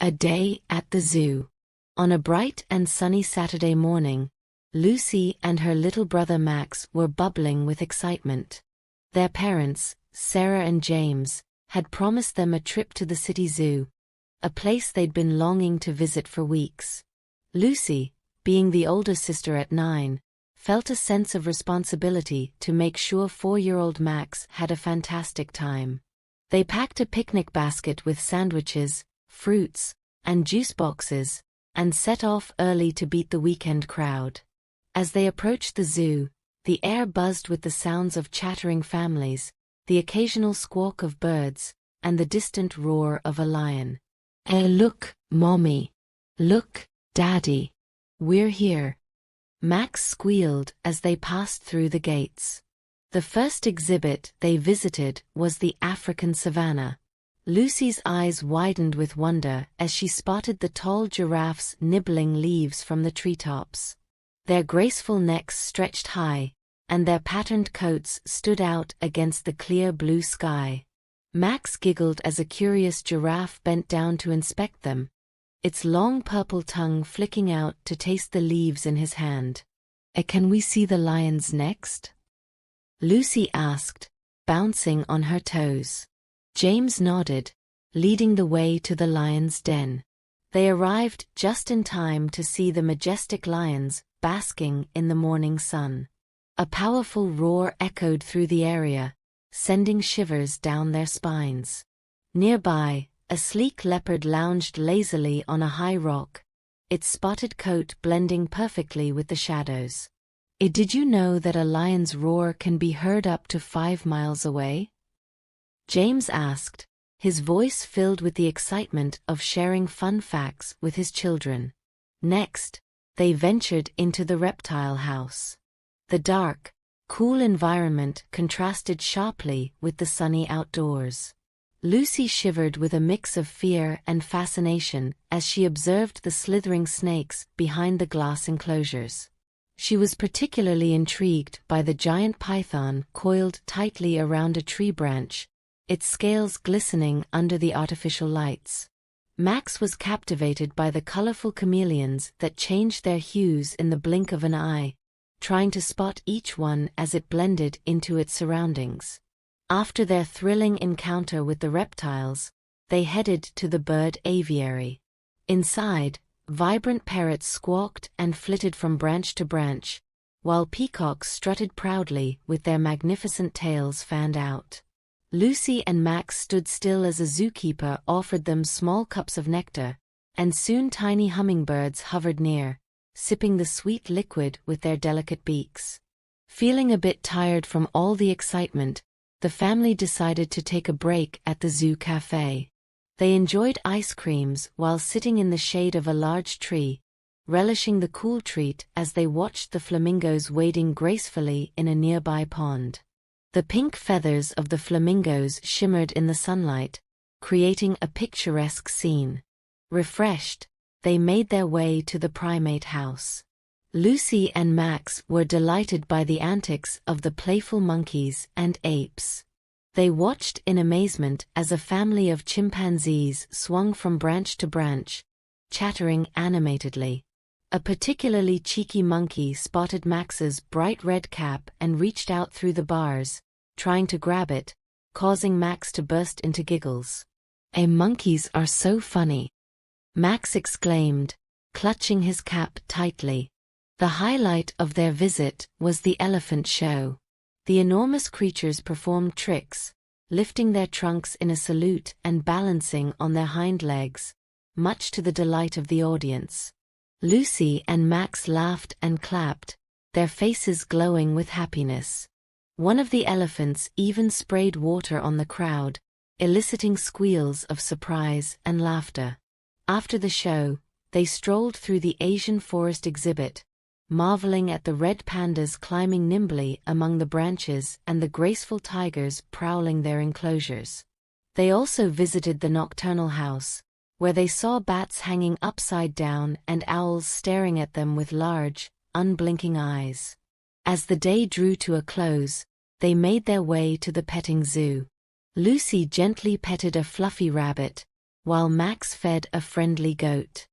A day at the zoo. On a bright and sunny Saturday morning, Lucy and her little brother Max were bubbling with excitement. Their parents, Sarah and James, had promised them a trip to the city zoo, a place they'd been longing to visit for weeks. Lucy, being the older sister at 9, felt a sense of responsibility to make sure 4-year-old Max had a fantastic time. They packed a picnic basket with sandwiches, fruits, and juice boxes, and set off early to beat the weekend crowd. As they approached the zoo, the air buzzed with the sounds of chattering families, the occasional squawk of birds, and the distant roar of a lion. "Hey, look, Mommy! Look, Daddy! We're here!" Max squealed as they passed through the gates. The first exhibit they visited was the African savanna. Lucy's eyes widened with wonder as she spotted the tall giraffes nibbling leaves from the treetops. Their graceful necks stretched high, and their patterned coats stood out against the clear blue sky. Max giggled as a curious giraffe bent down to inspect them, its long purple tongue flicking out to taste the leaves in his hand. "Can we see the lions next?" Lucy asked, bouncing on her toes. James nodded, leading the way to the lion's den. They arrived just in time to see the majestic lions basking in the morning sun. A powerful roar echoed through the area, sending shivers down their spines. Nearby, a sleek leopard lounged lazily on a high rock, its spotted coat blending perfectly with the shadows. "Did you know that a lion's roar can be heard up to 5 miles away?" James asked, his voice filled with the excitement of sharing fun facts with his children. Next, they ventured into the reptile house. The dark, cool environment contrasted sharply with the sunny outdoors. Lucy shivered with a mix of fear and fascination as she observed the slithering snakes behind the glass enclosures. She was particularly intrigued by the giant python coiled tightly around a tree branch, its scales glistening under the artificial lights. Max was captivated by the colorful chameleons that changed their hues in the blink of an eye, trying to spot each one as it blended into its surroundings. After their thrilling encounter with the reptiles, they headed to the bird aviary. Inside, vibrant parrots squawked and flitted from branch to branch, while peacocks strutted proudly with their magnificent tails fanned out. Lucy and Max stood still as a zookeeper offered them small cups of nectar, and soon tiny hummingbirds hovered near, sipping the sweet liquid with their delicate beaks. Feeling a bit tired from all the excitement, the family decided to take a break at the zoo cafe. They enjoyed ice creams while sitting in the shade of a large tree, relishing the cool treat as they watched the flamingos wading gracefully in a nearby pond. The pink feathers of the flamingos shimmered in the sunlight, creating a picturesque scene. Refreshed, they made their way to the primate house. Lucy and Max were delighted by the antics of the playful monkeys and apes. They watched in amazement as a family of chimpanzees swung from branch to branch, chattering animatedly. A particularly cheeky monkey spotted Max's bright red cap and reached out through the bars, trying to grab it, causing Max to burst into giggles. "Monkeys are so funny," Max exclaimed, clutching his cap tightly. The highlight of their visit was the elephant show. The enormous creatures performed tricks, lifting their trunks in a salute and balancing on their hind legs, much to the delight of the audience. Lucy and Max laughed and clapped, their faces glowing with happiness. One of the elephants even sprayed water on the crowd, eliciting squeals of surprise and laughter. After the show, they strolled through the Asian forest exhibit, marveling at the red pandas climbing nimbly among the branches and the graceful tigers prowling their enclosures. They also visited the nocturnal house, where they saw bats hanging upside down and owls staring at them with large, unblinking eyes. As the day drew to a close, they made their way to the petting zoo. Lucy gently petted a fluffy rabbit, while Max fed a friendly goat.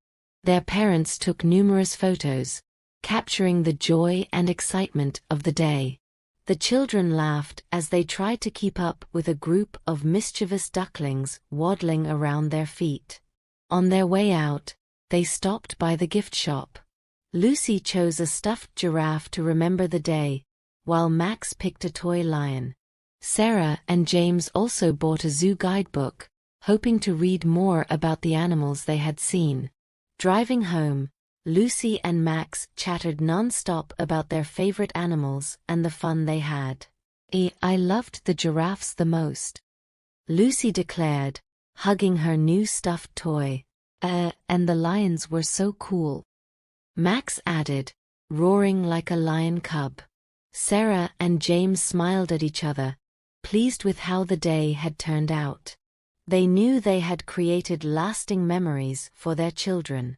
Their parents took numerous photos, capturing the joy and excitement of the day. The children laughed as they tried to keep up with a group of mischievous ducklings waddling around their feet. On their way out, they stopped by the gift shop. Lucy chose a stuffed giraffe to remember the day, while Max picked a toy lion. Sarah and James also bought a zoo guidebook, hoping to read more about the animals they had seen. Driving home, Lucy and Max chattered non-stop about their favorite animals and the fun they had. "I loved the giraffes the most," Lucy declared, hugging her new stuffed toy. And the lions were so cool," Max added, roaring like a lion cub. Sarah and James smiled at each other, pleased with how the day had turned out. They knew they had created lasting memories for their children.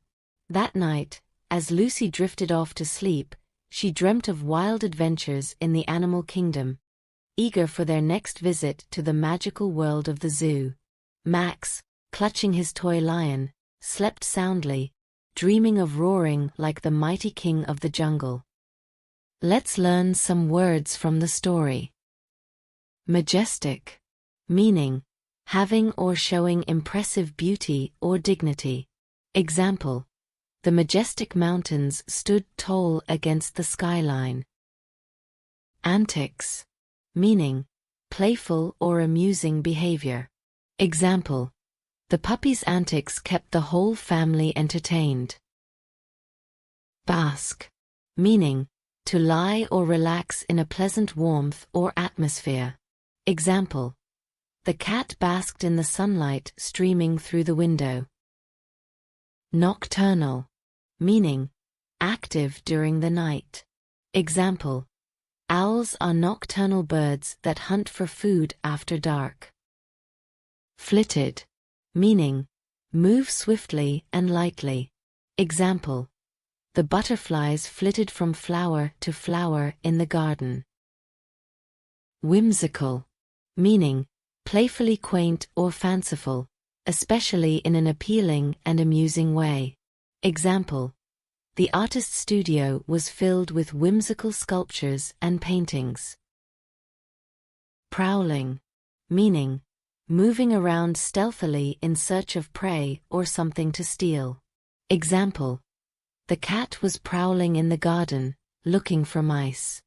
That night, as Lucy drifted off to sleep, she dreamt of wild adventures in the animal kingdom, eager for their next visit to the magical world of the zoo. Max, clutching his toy lion, slept soundly, dreaming of roaring like the mighty king of the jungle. Let's learn some words from the story. Majestic, meaning having or showing impressive beauty or dignity. Example: the majestic mountains stood tall against the skyline. Antics, meaning playful or amusing behavior. Example: the puppy's antics kept the whole family entertained. Bask, meaning to lie or relax in a pleasant warmth or atmosphere. Example: the cat basked in the sunlight streaming through the window. Nocturnal, meaning active during the night. Example: owls are nocturnal birds that hunt for food after dark. Flitted, meaning move swiftly and lightly. Example: the butterflies flitted from flower to flower in the garden. Whimsical, meaning playfully quaint or fanciful, especially in an appealing and amusing way. Example: the artist's studio was filled with whimsical sculptures and paintings. Prowling, meaning moving around stealthily in search of prey or something to steal. Example: the cat was prowling in the garden, looking for mice.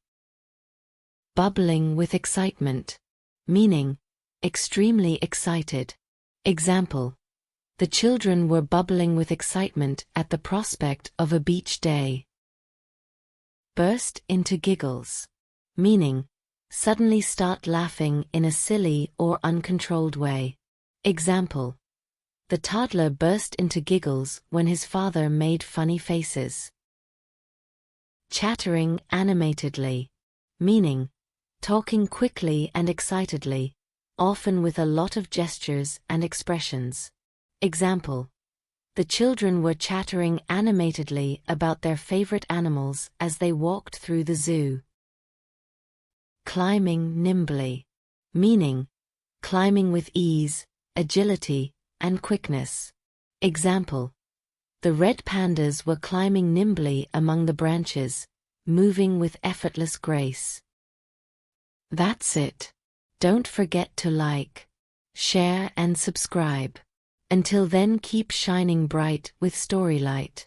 Bubbling with excitement, meaning extremely excited. Example: the children were bubbling with excitement at the prospect of a beach day. Burst into giggles, meaning suddenly start laughing in a silly or uncontrolled way. Example: the toddler burst into giggles when his father made funny faces. Chattering animatedly, meaning talking quickly and excitedly, often with a lot of gestures and expressions. Example: the children were chattering animatedly about their favorite animals as they walked through the zoo. Climbing nimbly, meaning climbing with ease, agility, and quickness. Example: the red pandas were climbing nimbly among the branches, moving with effortless grace. That's it. Don't forget to like, share, and subscribe. Until then, keep shining bright with Storylight.